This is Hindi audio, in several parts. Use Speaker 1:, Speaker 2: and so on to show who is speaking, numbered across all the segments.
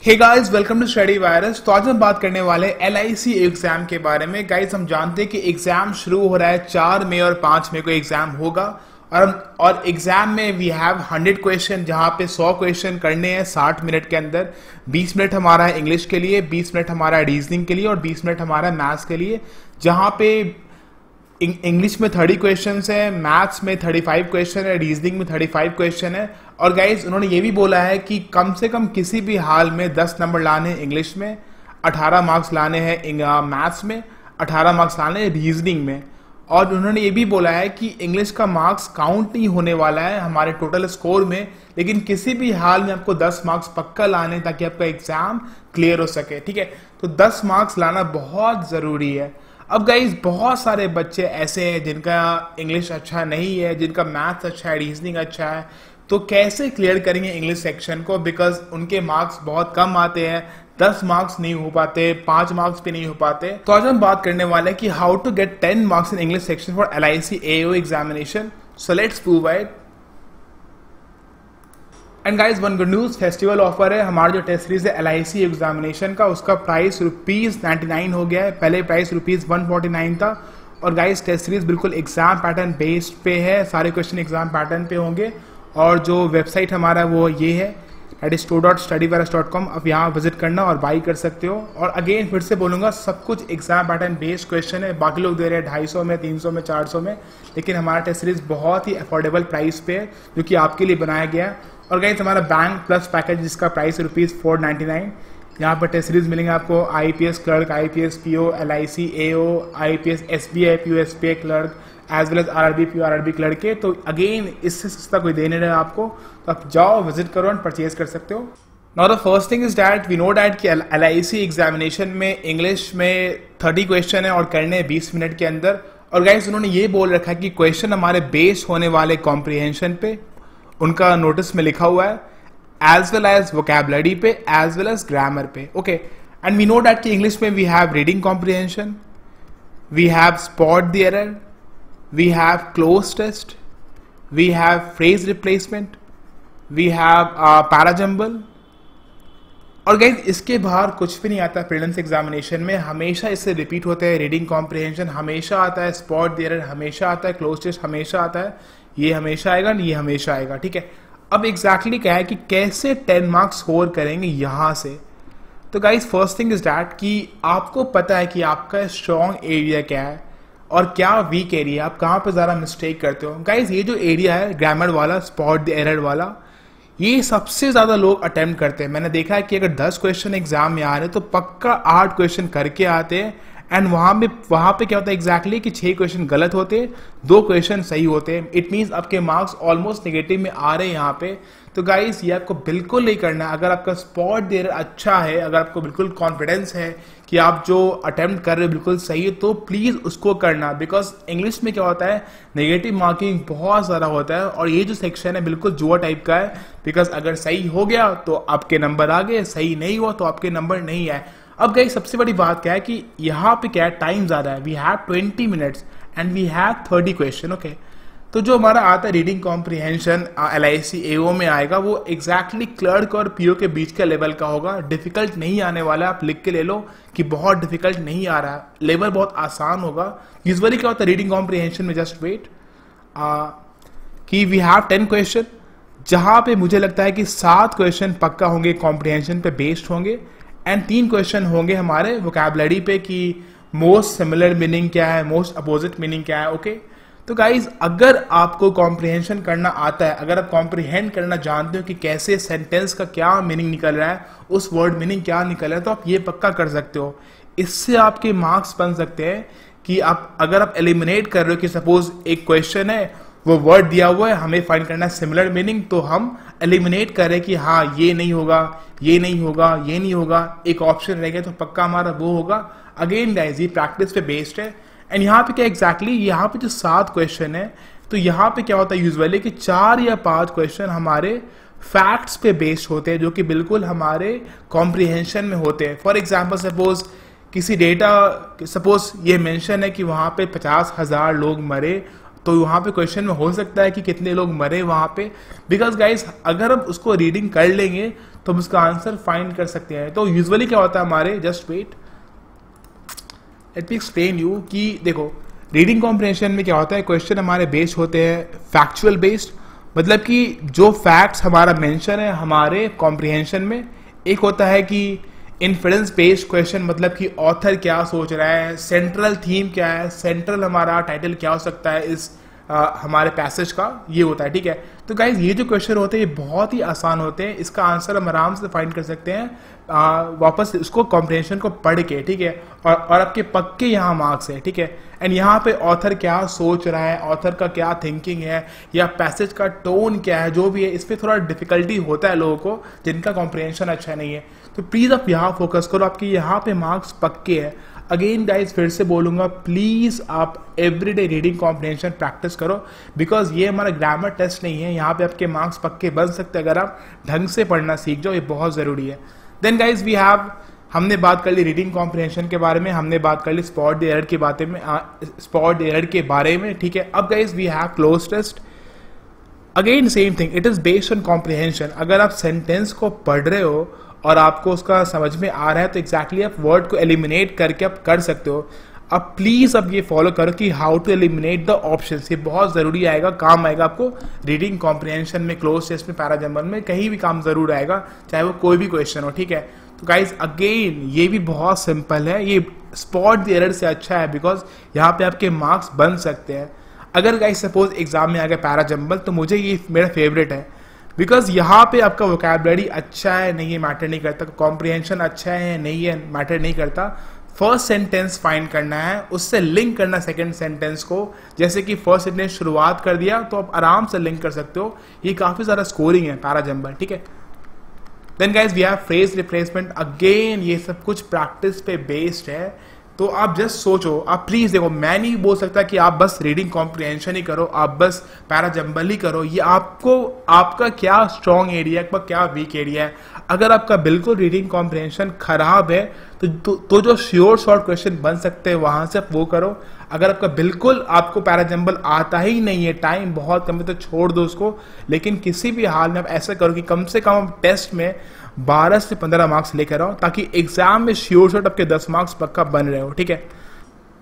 Speaker 1: Hey guys, welcome to Study Virus. तो आज हम बात करने वाले LIC एग्जाम के बारे में। गाइस, हम जानते हैं कि एग्जाम शुरू हो रहा है 4 मई और 5 मई को एग्जाम होगा और एग्जाम में वी हैव 100 क्वेश्चन, जहां पे 100 क्वेश्चन करने हैं 60 मिनट के अंदर। 20 मिनट हमारा है इंग्लिश के लिए, 20 मिनट हमारा है रीजनिंग के लिए और 20 मिनट हमारा है मैथ्स के लिए। जहां पे इंग्लिश में 30 क्वेश्चन है, मैथ्स में 35 क्वेश्चन है, रीजनिंग में 35 क्वेश्चन है। और गाइज उन्होंने ये भी बोला है कि कम से कम किसी भी हाल में 10 नंबर लाने हैं इंग्लिश में, 18 मार्क्स लाने हैं मैथ्स में, 18 मार्क्स लाने हैं रीजनिंग में। और उन्होंने ये भी बोला है कि इंग्लिश का मार्क्स काउंट नहीं होने वाला है हमारे टोटल स्कोर में, लेकिन किसी भी हाल में आपको 10 मार्क्स पक्का लाने ताकि आपका एग्जाम क्लियर हो सके। ठीक है, तो 10 मार्क्स लाना बहुत ज़रूरी है। अब गाइज बहुत सारे बच्चे ऐसे हैं जिनका इंग्लिश अच्छा नहीं है, जिनका मैथ्स अच्छा है, रीजनिंग अच्छा है, तो कैसे क्लियर करेंगे इंग्लिश सेक्शन को? बिकॉज उनके मार्क्स बहुत कम आते हैं, 10 मार्क्स नहीं हो पाते, 5 मार्क्स भी नहीं हो पाते। तो आज हम बात करने वाले हैं कि how to get 10 marks in English section for LIC AO examination. So let's prove it. And guys one good news, festival offer है। हमारा जो टेस्ट सीरीज है LIC एग्जामिनेशन का, उसका प्राइस ₹99 हो गया है। पहले प्राइस ₹149 था। और गाइज टेस्ट सीरीज बिल्कुल एग्जाम पैटर्न बेस्ड पे है, सारे क्वेश्चन एग्जाम पैटर्न पे होंगे। और जो वेबसाइट हमारा वो ये है, दैट इज store.studyvirus.com। अब यहाँ विजिट करना और बाई कर सकते हो। और अगेन फिर से बोलूँगा, सब कुछ एग्जाम पैटर्न बेस्ड क्वेश्चन है। बाकी लोग दे रहे हैं 250 में, 300 में, 400 में, लेकिन हमारा टेस्ट सीरीज बहुत ही अफोर्डेबल प्राइस पे है, जो कि आपके लिए बनाया गया है। और गाइस हमारा बैंक प्लस पैकेज, जिसका प्राइस है ₹499। यहाँ पर टेस्ट सीरीज मिलेंगे आपको IPS clerk, IPS PO, LIC AO, IPS SBI PO SBI clerk, as well as RRB PO RRB clerk के। तो अगेन इससे सस्ता कोई दे नहीं रहा आपको, तो आप जाओ विजिट करो एंड परचेज कर सकते हो। Now the first thing is that we know that कि LIC एग्जामिनेशन में इंग्लिश में 30 क्वेश्चन है और करने 20 मिनट के अंदर। और गाइस उन्होंने ये बोल रखा है कि क्वेश्चन हमारे बेस होने वाले कॉम्प्रिहेंशन पे, उनका नोटिस में लिखा हुआ है, एज वेल एज वोकैबुलरी पे, एज वेल एज ग्रामर पे। Okay, and we know that कि इंग्लिश में we have reading comprehension, we have spot the error, we have close test, we have phrase replacement, we have parajumble। और गाइज इसके बाहर कुछ भी नहीं आता प्रीलिम्स एग्जामिनेशन में। हमेशा इससे रिपीट होते हैं, रीडिंग कॉम्प्रिहेंशन हमेशा आता है, स्पॉट द एरर हमेशा आता है, क्लोज टेस्ट हमेशा आता है, ये हमेशा आएगा, ये हमेशा आएगा। ठीक है, अब एग्जैक्टली क्या है कि कैसे 10 मार्क्स स्कोर करेंगे यहाँ से। तो guys first thing is that कि आपको पता है कि आपका स्ट्रॉन्ग एरिया क्या है और क्या वीक एरिया, आप कहाँ पे ज़्यादा मिस्टेक करते हो। गाइज ये जो एरिया है ग्रामर वाला, स्पॉट द एरर वाला, ये सबसे ज़्यादा लोग अटेम्प्ट करते हैं। मैंने देखा है कि अगर 10 क्वेश्चन एग्जाम में आ रहे हैं तो पक्का 8 क्वेश्चन करके आते हैं। एंड वहाँ पे क्या होता है एग्जैक्टली कि 6 क्वेश्चन गलत होते हैं, 2 क्वेश्चन सही होते हैं। इट मीन्स आपके मार्क्स ऑलमोस्ट नेगेटिव में आ रहे हैं यहाँ पे। तो गाइज ये आपको बिल्कुल नहीं करना। अगर आपका स्पॉट देर अच्छा है, अगर आपको बिल्कुल कॉन्फिडेंस है कि आप जो अटेम्प्ट कर रहे हो बिल्कुल सही है, तो प्लीज़ उसको करना। बिकॉज इंग्लिश में क्या होता है, नेगेटिव मार्किंग बहुत ज़्यादा होता है और ये जो सेक्शन है बिल्कुल जुआ टाइप का है। बिकॉज अगर सही हो गया तो आपके नंबर आ गए, सही नहीं हुआ तो आपके नंबर नहीं आए। अब गाइस सबसे बड़ी बात क्या है कि यहाँ पे क्या है, टाइम ज़्यादा है। We have 20 minutes and we have 30 question. Okay, तो जो हमारा आता है रीडिंग कॉम्प्रिहेंशन LIC AO में आएगा, वो एग्जैक्टली क्लर्क और PO के बीच का लेवल का होगा। डिफिकल्ट नहीं आने वाला, आप लिख के ले लो कि बहुत डिफिकल्ट नहीं आ रहा है, लेवल बहुत आसान होगा। यूजुअली क्या होता है रीडिंग कॉम्प्रिहेंशन में, जस्ट वेट, कि वी हैव 10 क्वेश्चन, जहाँ पे मुझे लगता है कि 7 क्वेश्चन पक्का होंगे कॉम्प्रिहेंशन पे बेस्ड होंगे एंड 3 क्वेश्चन होंगे हमारे वोकैबुलरी पे कि मोस्ट सिमिलर मीनिंग क्या है, मोस्ट अपोजिट मीनिंग क्या है। ओके, तो गाइज अगर आपको कॉम्प्रिहेंशन करना आता है, अगर आप कॉम्प्रिहेंड करना जानते हो कि कैसे सेंटेंस का क्या मीनिंग निकल रहा है, उस वर्ड मीनिंग क्या निकल रहा है, तो आप ये पक्का कर सकते हो। इससे आपके मार्क्स बन सकते हैं कि आप अगर आप एलिमिनेट कर रहे हो कि सपोज एक क्वेश्चन है, वो वर्ड दिया हुआ है, हमें फाइंड करना है सिमिलर मीनिंग, तो हम एलिमिनेट करें कि हाँ ये नहीं होगा, ये नहीं होगा, ये नहीं होगा, एक ऑप्शन रह गया तो पक्का हमारा वो होगा। अगेन गाइज ये प्रैक्टिस पे बेस्ड है। एंड यहाँ पे क्या एग्जैक्टली यहाँ पे जो 7 क्वेश्चन है, तो यहाँ पे क्या होता है यूजुअली कि 4 या 5 क्वेश्चन हमारे फैक्ट्स पे बेस्ड होते हैं, जो कि बिल्कुल हमारे कॉम्प्रिहेंशन में होते हैं। फॉर एग्जाम्पल सपोज किसी डेटा, सपोज ये मेंशन है कि वहाँ पे 50,000 लोग मरे तो वहाँ पे क्वेश्चन में हो सकता है कि कितने लोग मरे वहाँ पे, बिकॉज गाइस अगर हम उसको रीडिंग कर लेंगे तो हम उसका आंसर फाइंड कर सकते हैं। तो यूजुअली क्या होता है हमारे, just wait let me explain you कि देखो रीडिंग कॉम्प्रिहेंशन में क्या होता है, क्वेश्चन हमारे बेस्ड होते हैं फैक्चुअल बेस्ड, मतलब कि जो फैक्ट्स हमारा मेंशन है हमारे कॉम्प्रिहेंशन में। एक होता है कि इन्फरेंस बेस्ड क्वेश्चन, मतलब कि ऑथर क्या सोच रहा है, सेंट्रल थीम क्या है, सेंट्रल हमारा टाइटल क्या हो सकता है इस हमारे पैसेज का, ये होता है, ठीक है। तो गाइज ये जो क्वेश्चन होते हैं ये बहुत ही आसान होते हैं, इसका आंसर हम आराम से फाइंड कर सकते हैं वापस इसको कॉम्प्रिहेंशन को पढ़ के, ठीक है। और आपके पक्के यहाँ मार्क्स है, ठीक है। एंड यहाँ पे ऑथर क्या सोच रहा है, ऑथर का क्या थिंकिंग है, या पैसेज का टोन क्या है, जो भी है इस पर थोड़ा डिफिकल्टी होता है लोगों को जिनका कॉम्प्रिहेंशन अच्छा नहीं है। तो प्लीज़ आप यहाँ फोकस करो, आपके यहाँ पे मार्क्स पक्के हैं। अगेन गाइज फिर से बोलूंगा, प्लीज आप एवरीडे रीडिंग कॉम्प्रिहेंशन प्रैक्टिस करो, बिकॉज ये हमारा ग्रामर टेस्ट नहीं है, यहाँ पे आपके मार्क्स पक्के बन सकते हैं अगर आप ढंग से पढ़ना सीख जाओ, ये बहुत ज़रूरी है। देन गाइज वी हैव, हमने बात कर ली रीडिंग कॉम्प्रिहेंशन के बारे में, हमने बात कर ली स्पॉट एरर के बारे में, ठीक है। अब guys we have cloze test. Again same thing, it is based on comprehension. अगर आप सेंटेंस को पढ़ रहे हो और आपको उसका समझ में आ रहा है तो एग्जैक्टली आप वर्ड को एलिमिनेट करके आप कर सकते हो। अब प्लीज अब ये फॉलो करो कि how to eliminate the options, ये बहुत जरूरी आएगा, काम आएगा आपको रीडिंग कॉम्प्रिहेंशन में, क्लोज टेस्ट में, पैराजम्बल में, कहीं भी काम जरूर आएगा, चाहे वो कोई भी क्वेश्चन हो, ठीक है। तो गाइज अगेन ये भी बहुत सिंपल है, ये स्पॉट एरर से अच्छा है बिकॉज यहाँ पे आपके मार्क्स बन सकते हैं। अगर गाइज सपोज एग्जाम में आ गया पैराजम्बल तो मुझे ये मेरा फेवरेट है, बिकॉज यहाँ पे आपका वोकैबुलरी अच्छा है नहीं है मैटर नहीं करता, कॉम्प्रिहेंशन अच्छा है नहीं है मैटर नहीं करता, फर्स्ट सेंटेंस फाइंड करना है, उससे लिंक करना सेकंड सेंटेंस को। जैसे कि फर्स्ट सेंटेंस शुरुआत कर दिया तो आप आराम से लिंक कर सकते हो, ये काफी ज्यादा स्कोरिंग है पैराजम्बल, ठीक है। Then guys we have phrase replacement, again ये सब कुछ प्रैक्टिस पे बेस्ड है। तो आप जस्ट सोचो, आप प्लीज देखो, मैं नहीं बोल सकता कि आप बस रीडिंग कॉम्प्रिहेंशन ही करो, आप बस पैराजम्बल ही करो, ये आपको आपका क्या स्ट्रॉन्ग एरिया है, आपका क्या वीक एरिया है। अगर आपका बिल्कुल रीडिंग कॉम्प्रिहेंशन खराब है तो जो श्योर शॉर्ट क्वेश्चन बन सकते हैं वहां से आप वो करो। अगर आपका बिल्कुल आपको पैराजम्बल आता ही नहीं है, टाइम बहुत कम है, तो छोड़ दो उसको। लेकिन किसी भी हाल में आप ऐसा करो कि कम से कम आप टेस्ट में 12 से 15 मार्क्स लेकर आओ, ताकि एग्जाम में श्योर शॉट आपके 10 मार्क्स पक्का बन रहे हो, ठीक है।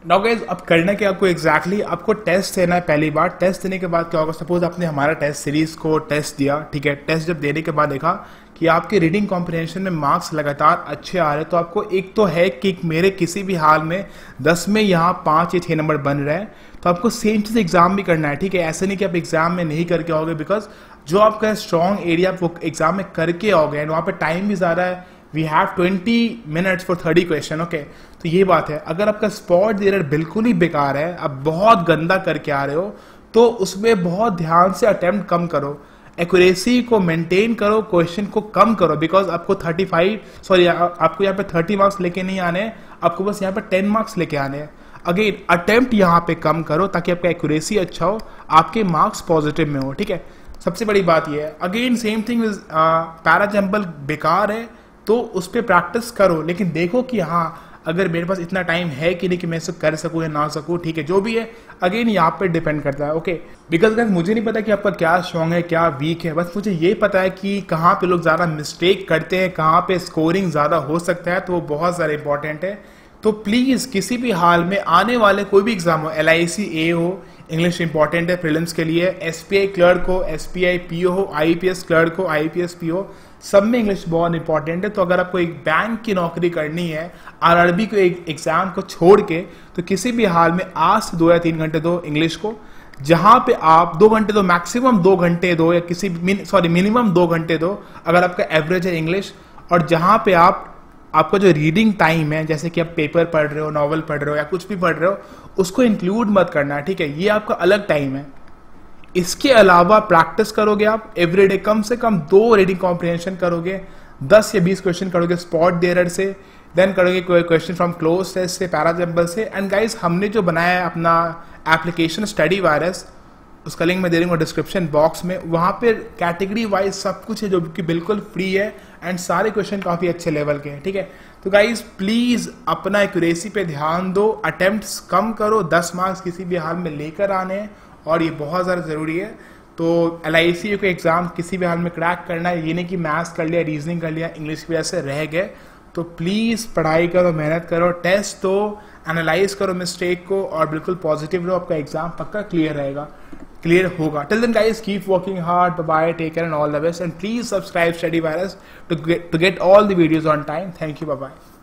Speaker 1: नाउ गाइस अब करना क्या आपको, एग्जैक्टली आपको टेस्ट देना है पहली बार। टेस्ट देने के बाद क्या होगा, सपोज आपने हमारा टेस्ट सीरीज को टेस्ट दिया, ठीक है। टेस्ट जब देने के बाद देखा कि आपके रीडिंग कॉम्प्रिहेंशन में मार्क्स लगातार अच्छे आ रहे हैं, तो आपको एक तो है कि मेरे किसी भी हाल में 10 में यहाँ 5 या 6 नंबर बन रहे हैं, तो आपको सेम चीज एग्जाम भी करना है, ठीक है। ऐसे नहीं कि आप एग्जाम में नहीं करके आओगे, बिकॉज जो आपका स्ट्रॉन्ग एरिया आप वो एग्जाम में करके आओगे, एंड वहाँ पे टाइम भी ज़्यादा है, we have 20 minutes for 30 question, okay. तो ये बात है, अगर आपका स्पॉट एरर बिल्कुल ही बेकार है, आप बहुत गंदा करके आ रहे हो, तो उसमें बहुत ध्यान से अटेम्प्ट कम करो, एक्यूरेसी को मेंटेन करो, क्वेश्चन को कम करो, बिकॉज आपको आपको यहाँ पे 30 मार्क्स लेके नहीं आने हैं, आपको बस यहाँ पे 10 मार्क्स लेके आने हैं। अगेन अटेम्प्ट यहाँ पे कम करो ताकि आपका एक्यूरेसी अच्छा हो, आपके मार्क्स पॉजिटिव में हो, ठीक है। सबसे बड़ी बात यह है, again same thing is parajumble बेकार है तो उस पर प्रैक्टिस करो, लेकिन देखो कि हाँ अगर मेरे पास इतना टाइम है कि नहीं कि मैं इसे कर सकूं या ना सकूं, ठीक है। जो भी है अगेन यहाँ पे डिपेंड करता है, ओके। बिकॉज गाइस मुझे नहीं पता कि आपका क्या स्ट्रॉन्ग है क्या वीक है, बस मुझे ये पता है कि कहाँ पे लोग ज़्यादा मिस्टेक करते हैं, कहाँ पे स्कोरिंग ज़्यादा हो सकता है, तो वो बहुत ज़्यादा इंपॉर्टेंट है। तो प्लीज़ किसी भी हाल में आने वाले कोई भी एग्जाम हो, LIC A हो, इंग्लिश इंपॉर्टेंट है प्रीलिम्स के लिए, SPI क्लर्क हो, SPI PO हो, IPS क्लर्क हो, IPS PO, सब में इंग्लिश बहुत इंपॉर्टेंट है। तो अगर आपको एक बैंक की नौकरी करनी है, RRB को एक एग्जाम को छोड़ के, तो किसी भी हाल में आज से 2 या 3 घंटे दो इंग्लिश को, जहां पे आप 2 घंटे दो, मैक्सिमम 2 घंटे दो, या मिनिमम 2 घंटे दो अगर आपका एवरेज है इंग्लिश, और जहां पे आपका जो रीडिंग टाइम है, जैसे कि आप पेपर पढ़ रहे हो, नॉवल पढ़ रहे हो या कुछ भी पढ़ रहे हो, उसको इंक्लूड मत करना, ठीक है। ये आपका अलग टाइम है। इसके अलावा प्रैक्टिस करोगे आप एवरीडे, कम से कम 2 रीडिंग कॉम्प्रिहेंशन करोगे, 10 या 20 क्वेश्चन करोगे स्पॉट एरर से, देन करोगे कोई क्वेश्चन फ्रॉम क्लोज टेस्ट से, पैराजम्बल से। एंड गाइस हमने जो बनाया है अपना एप्लीकेशन स्टडी वायरस, उसका लिंक मैं दे दूंगा डिस्क्रिप्शन बॉक्स में, वहाँ पे कैटेगरी वाइज सब कुछ है जो कि बिल्कुल फ्री है, एंड सारे क्वेश्चन काफ़ी अच्छे लेवल के हैं, ठीक है। तो गाइज प्लीज़ अपना एक्यूरेसी पे ध्यान दो, अटेम्प्ट्स कम करो, 10 मार्क्स किसी भी हाल में लेकर आने हैं, और ये बहुत ज़्यादा ज़रूरी है। तो LIC को एग्ज़ाम किसी भी हाल में क्रैक करना है, ये नहीं कि मैथ्स कर लिया, रीजनिंग कर लिया, इंग्लिश की वजह से रह गए, तो प्लीज़ पढ़ाई करो, मेहनत करो, टेस्ट दो, एनालाइज करो मिस्टेक को और बिल्कुल पॉजिटिव रहो, आपका एग्जाम पक्का क्लियर रहेगा, क्लियर होगा। Till then guys, keep working hard, bye, take care and all the best, and please subscribe Study Virus to get all the videos on time. Thank you, bye bye.